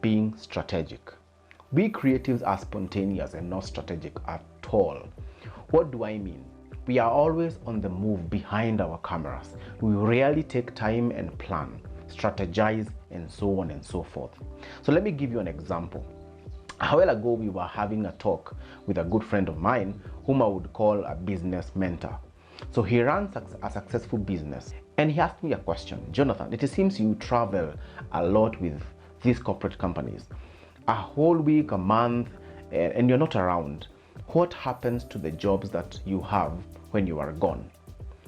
being strategic. We creatives are spontaneous and not strategic at all. What do I mean? We are always on the move behind our cameras. We rarely take time and plan, strategize, and so on and so forth. So let me give you an example. A while ago, we were having a talk with a good friend of mine, whom I would call a business mentor. So he runs a successful business, and he asked me a question. Jonathan, it seems you travel a lot with these corporate companies. A whole week, a month, and you're not around. What happens to the jobs that you have when you are gone?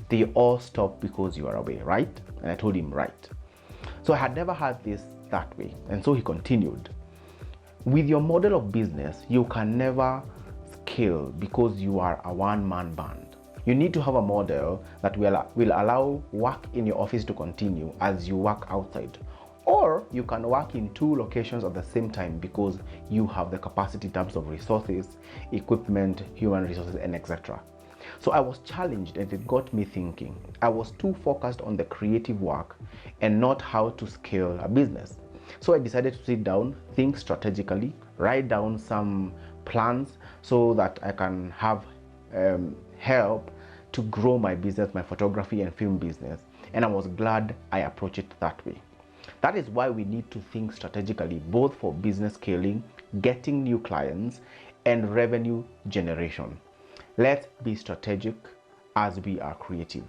They all stop because you are away, right? And I told him, right. So I had never had this that way. And so he continued. With your model of business, you can never scale because you are a one-man band. You need to have a model that will allow work in your office to continue as you work outside. Or you can work in two locations at the same time because you have the capacity in terms of resources, equipment, human resources, and etc. So I was challenged, and it got me thinking. I was too focused on the creative work and not how to scale a business. So I decided to sit down, think strategically, write down some plans so that I can have help to grow my business, my photography and film business. And I was glad I approached it that way. That is why we need to think strategically, both for business scaling, getting new clients, and revenue generation. Let's be strategic as we are creative.